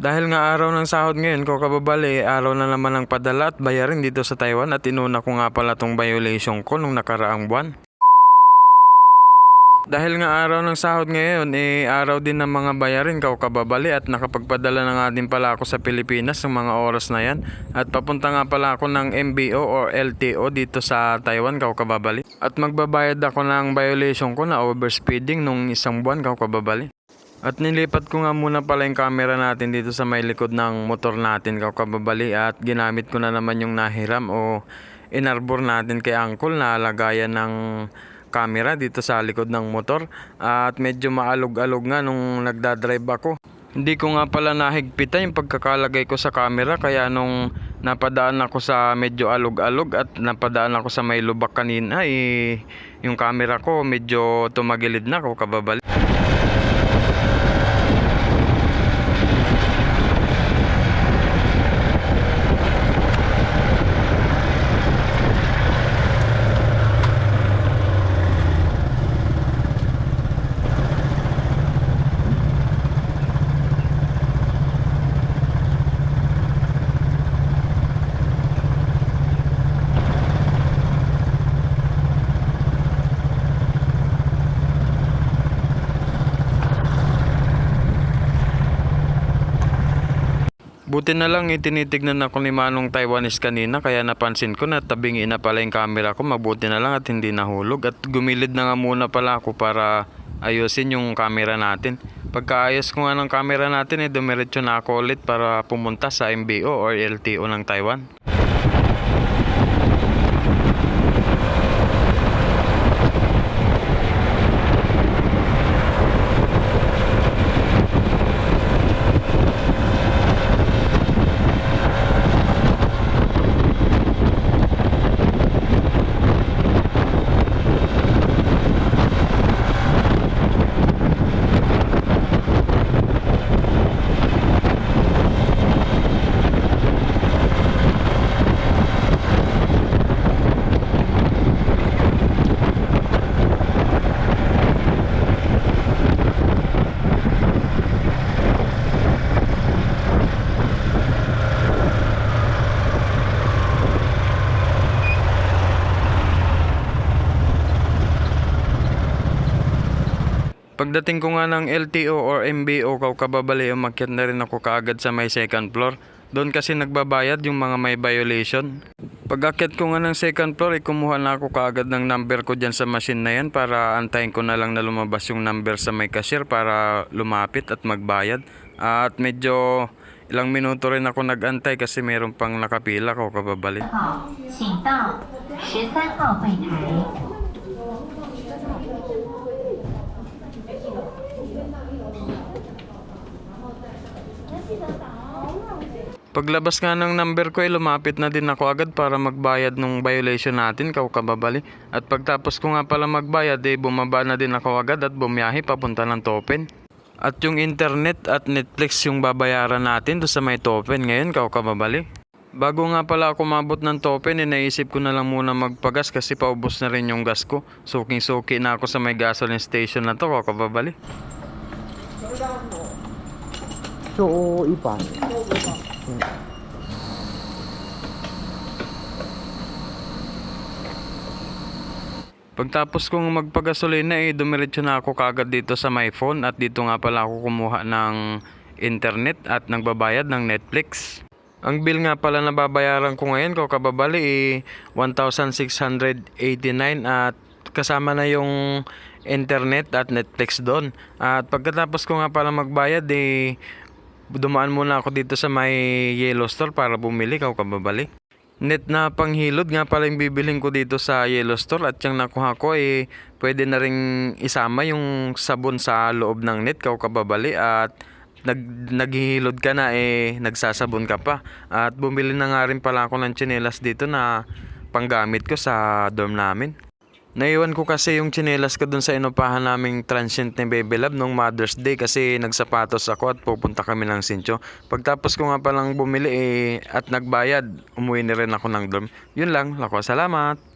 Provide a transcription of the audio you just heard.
Dahil nga araw ng sahod ngayon ko kababali, araw na naman ng padala at bayarin dito sa Taiwan at inuna ko nga pala tong violation ko nung nakaraang buwan. Dahil nga araw ng sahod ngayon, araw din ng mga bayarin ko kababali at nakapagpadala na nga din pala ako sa Pilipinas ng mga oras na yan. At papunta nga pala ako ng MBO or LTO dito sa Taiwan ko kababali. At magbabayad ako ng violation ko na overspeeding nung isang buwan ko kababali. At nilipat ko nga muna pala yung camera natin dito sa may likod ng motor natin ko kababali. At ginamit ko na naman yung nahiram o inarbor natin kay Uncle na lagayan ng camera dito sa likod ng motor. At medyo maalog-alog nga nung nagdadrive ako. Hindi ko nga pala nahigpitan yung pagkakalagay ko sa camera, kaya nung napadaan ako sa medyo alog-alog at napadaan ako sa may lubak kanina, yung camera ko medyo tumagilid na ako kababali. Buti na lang tinitignan ako ni Manong Taiwanese kanina, kaya napansin ko na tabingi na pala yung camera ko. Mabuti na lang at hindi nahulog. At gumilid na nga muna pala ako para ayusin yung camera natin. Pagkaayos ko nga ng camera natin, dumiretso na ako ulit para pumunta sa MBO or LTO ng Taiwan. Pagdating ko nga ng LTO or MBO ko kababali, umakyat na rin ako kaagad sa may second floor. Doon kasi nagbabayad yung mga may violation. Pag-akyat ko nga ng second floor, kumuha na ako kaagad ng number ko dyan sa machine na yan para antayin ko na lang na lumabas yung number sa may cashier para lumapit at magbayad. At medyo ilang minuto rin ako nag-antay kasi meron pang nakapila ko kababali. Paglabas nga ng number ko lumapit na din ako agad para magbayad ng violation natin kababali. At pagtapos ko nga pala magbayad bumaba na din ako agad at bumiyahe papunta ng Topen. At yung internet at Netflix yung babayaran natin do sa may Topen ngayon kababali. Bago nga pala ako mabot ng Topen, naisip ko na lang muna magpagas kasi paubos na rin yung gas ko. Suking-suki na ako sa may gasoline station na to kababali. So, ipan. Pagtapos kong magpagasolina dumiretso na ako kagad dito sa my phone at dito nga pala ako kumuha ng internet at nagbabayad ng Netflix. Ang bill nga pala na babayaran ko ngayon kababali 1,689 at kasama na yung internet at Netflix doon. At pagkatapos ko nga pala magbayad dumaan muna ako dito sa may Yellow Store para bumili kababali. Net na panghilod nga pala yung bibilhin ko dito sa Yellow Store at yung nakuha ko pwede na ring isama yung sabon sa loob ng net kababali at naghihilod ka na nagsasabon ka pa. At bumili na nga rin pala ako ng tsinelas dito na panggamit ko sa dorm namin. Naiwan ko kasi yung tsinelas ko dun sa inupahan naming transient ni Baby Love nung Mother's Day kasi nagsapatos ako at pupunta kami ng Sintio. Pagtapos ko nga palang bumili at nagbayad, umuwi na rin ako ng dorm. Yun lang, salamat!